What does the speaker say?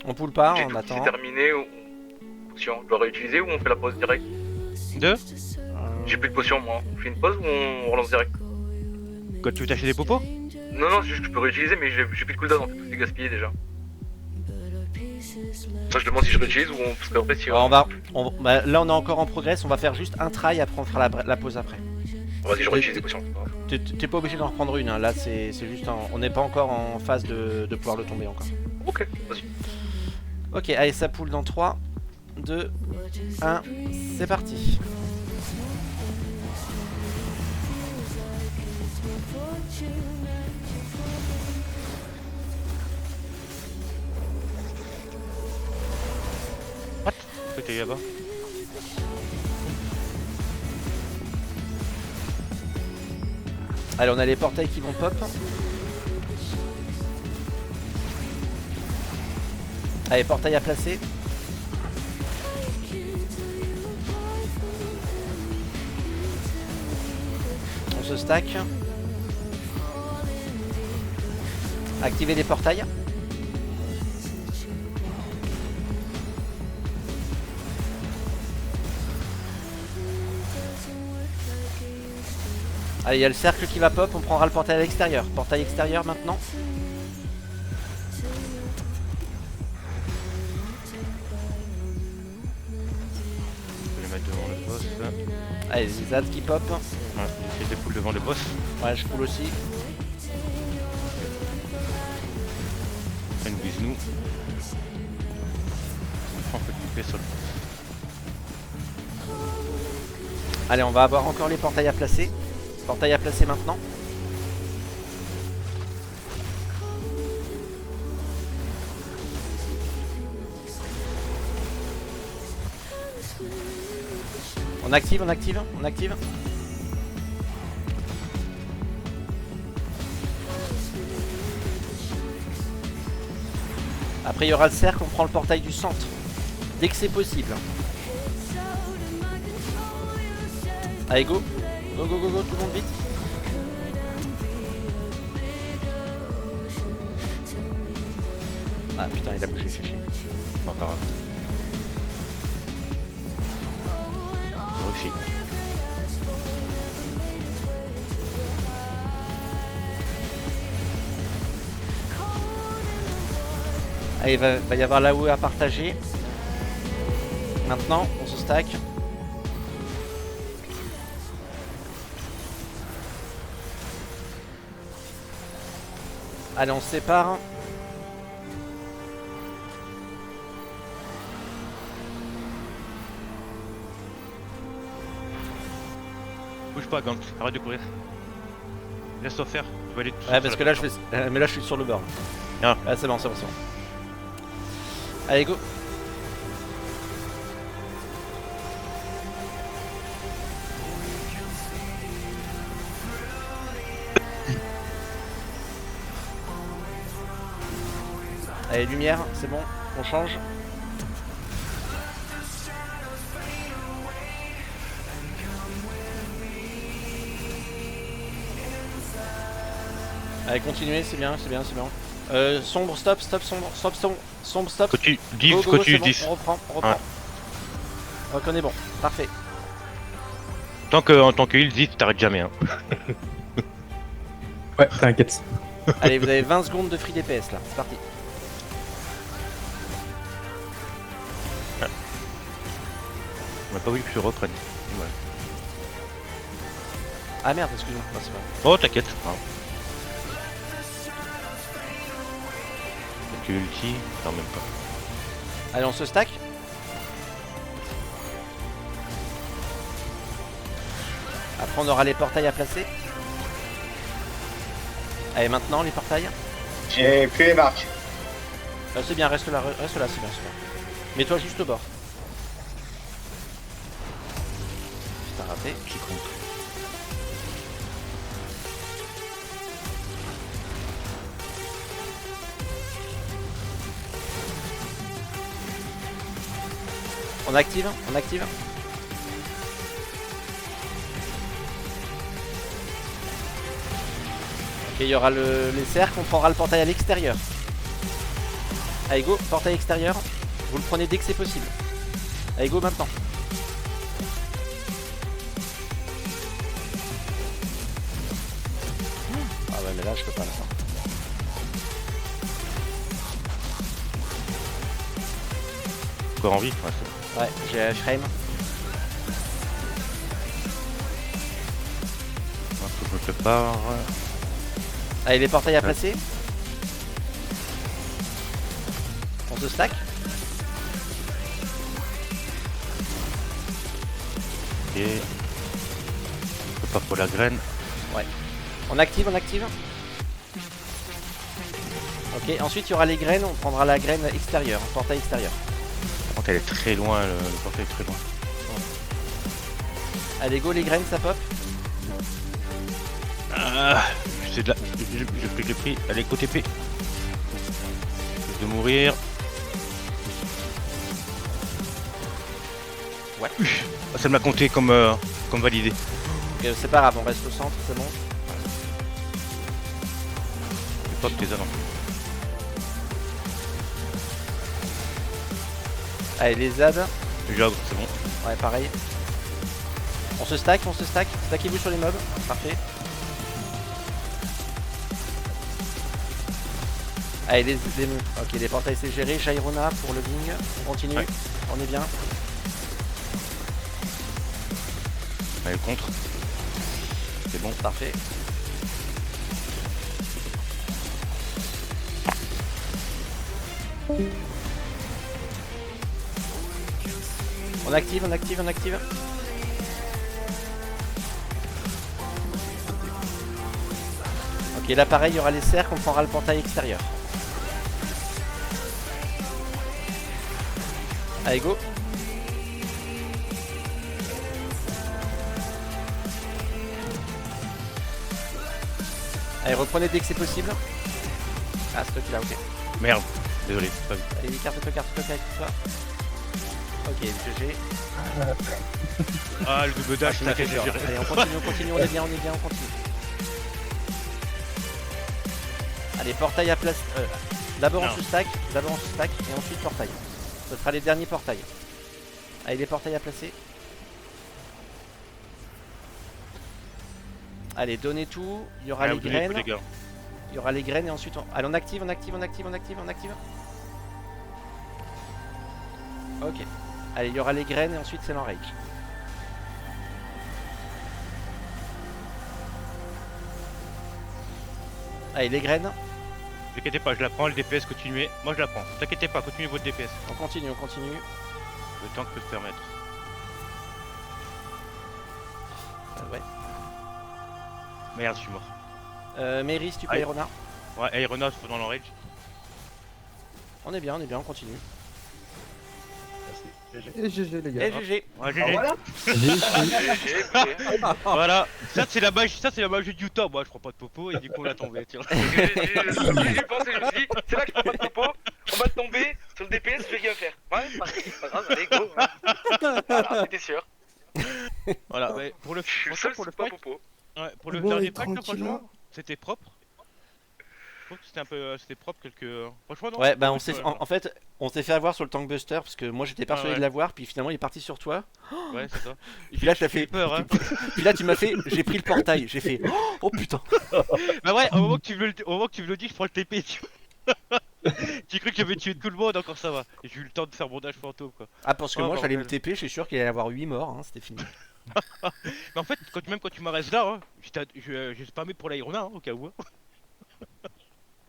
On poule pas, J'ai on tout, c'est attend. terminé. Potion, je dois réutiliser ou on fait la pause direct? Deux. J'ai plus de potions moi. On fait une pause ou on relance direct? Quand tu veux t'acheter des popos? Non, non, c'est juste que je peux réutiliser, mais j'ai plus de cooldown en fait, tout est gaspillé déjà. Ça, je demande si je réutilise ou on. Parce qu'après, si Alors, bah, là on est encore en progress, on va faire juste un try, après on fera la pause après. Vas-y, je réutilise des potions. T'es pas obligé d'en reprendre une, hein. Là c'est juste on n'est pas encore en phase de pouvoir le tomber encore. Ok, vas-y. Ok, allez, ça poule dans 3, 2, 1, c'est parti. What? T'es là-bas. Allez, on a les portails qui vont pop. Allez, portail à placer. On se stack. Activer les portails. Allez, il y a le cercle qui va pop, on prendra le portail à l'extérieur. Portail extérieur maintenant. Je vais les mettre devant le boss. Allez, les ZAD qui pop. Ouais, j'essaie de pull devant le boss. Ouais, je coule aussi. Une bise nous. On peut clipper sur le boss. Allez, on va avoir encore les portails à placer. Portail à placer maintenant. On active, on active, on active. Après il y aura le cercle, on prend le portail du centre. Dès que c'est possible. Allez go. Go go go go, tout le monde vite. Ah putain, il a bougé, c'est chier. Pas grave. Réussi. Allez, va y avoir la OE à partager. Maintenant, on se stack. Allez, on se sépare. Bouge pas, Gant, arrête de courir. Laisse-toi faire, tu vas aller tout seul Ouais, sur parce la que là, je plateforme. fais... mais là, je suis sur le bord. Ah. Ah, c'est bon, c'est bon, c'est bon. Allez, go. Allez, lumière, c'est bon, on change. Allez, continuez, c'est bien, c'est bien, c'est bien. Sombre, stop, stop, sombre, stop, sombre, sombre, stop. Continue, 10, Go, go, go, continue, c'est bon, 10. on reprend, on reprend. Ouais. Ok, on est bon, parfait. En tant que heal, 10, t'arrêtes jamais. Hein. Ouais, t'inquiète. Allez, vous avez 20 secondes de free DPS là, c'est parti. On n'a pas voulu que tu reprennes. Ouais. Ah merde, excuse-moi. Non, c'est pas grave. Oh, t'inquiète. Ah. Tu ulti, non même pas. Allez, on se stack. Après, on aura les portails à placer. Allez, maintenant, les portails. J'ai plus les marques. C'est bien, reste là, c'est bien, c'est bien. Mets-toi juste au bord. Putain, raté. Qui compte. On active, on active. Ok, il y aura les cercles, on prendra le portail à l'extérieur. Allez go, portail extérieur. Vous le prenez dès que c'est possible. Allez go maintenant. Ah ouais mais là je peux pas là. Encore en vie? Ouais, c'est Ouais, j'ai Shrem. bon. Faut que je me prépare. Allez les portails à placer. On se stack. Ok. Je peux pas pour la graine. On active, on active. Ok, ensuite il y aura les graines, on prendra la graine extérieure, portail extérieur. Par contre, elle est très loin, le portail est très loin. Allez go les graines, ça pop. Ah, c'est de la... Je fais que le prix. Allez, côté P. De mourir. Ouais. Ah, ça me l'a compté comme validé. Ok, c'est pas grave, on reste au centre, c'est bon. C'est pas tes annonces. Allez les ZAD. Jogre, c'est bon. Ouais pareil. On se stack, on se stack. Stackez-vous sur les mobs. Parfait. Allez les ok les portails c'est géré. Jairona pour le Bing. On continue. Ouais. On est bien. Allez, contre. C'est bon. Parfait. On active, on active, on active. Ok, là pareil, il y aura les cercles, on prendra le portail extérieur. Allez, go. Allez, reprenez dès que c'est possible. Ah, stock là, ok. Merde. Désolé, pas vu. Allez, carte-toi avec toi. Ok, GG. Ah, le double dash, Tu m'as fait t'inquiète, peur. j'ai géré. Allez, on continue, on est bien, on continue. Allez, portail à place. D'abord on Non. se stack, et ensuite portail. Ce sera les derniers portails. Allez, les portails à placer. Allez, donnez tout. Il y aura les Vous donnez tout, graines. les gars. Il y aura les graines et ensuite on... Allez, on active, on active. Ok. Allez, il y aura les graines et ensuite c'est l'enrage. Allez, les graines. T'inquiète pas, je la prends, le DPS, continuez. Moi je la prends. T'inquiète pas, continuez votre DPS. On continue. Le temps que peut se permettre. Ouais. Merde, je suis mort. Méris, tu peux Aïe. Irona. Ouais, Aeronaut dans l'enrage. On est bien, on continue. Et GG les gars. Et GG. Ouais, Ah, GG. voilà. Voilà. Ça c'est la magie de Utah. Moi je prends pas de popo et du coup on l'a tombé. Tiens. J'ai pensé, je me suis dit, c'est là que je prends pas de topo, on va tomber sur le DPS, je vais rien faire. Ouais, c'est pas grave, allez, go. Voilà, c'était sûr. Voilà. Mais pour le Je suis le franchement, seul, pour le c'est pas fight, popo. ouais, pour le Bon, dernier et pack, là, tranquillement. franchement, c'était propre. Je trouve que c'était un peu, c'était propre quelques. Franchement non. Ouais, bah on c'était s'est, pas- en fait, on s'est fait avoir sur le tank buster parce que moi j'étais persuadé ouais. de l'avoir, puis finalement il est parti sur toi. Ouais, c'est ça. Et puis là t'as fait, peur, hein. puis là tu m'as fait, j'ai pris le portail, j'ai fait, oh putain. Bah ouais, au moment que tu me le dis, je prends le TP. J'ai cru que j'avais tué tout le monde, encore ça va. Et j'ai eu le temps de faire mon dash fantôme quoi. Ah parce que Oh, moi j'allais me bordel. TP, je suis sûr qu'il allait y avoir 8 morts, hein, c'était fini. Mais en fait, même quand tu m'arrêtes là, hein, j'ai spammé pour l'Airona hein, au cas où. Hein.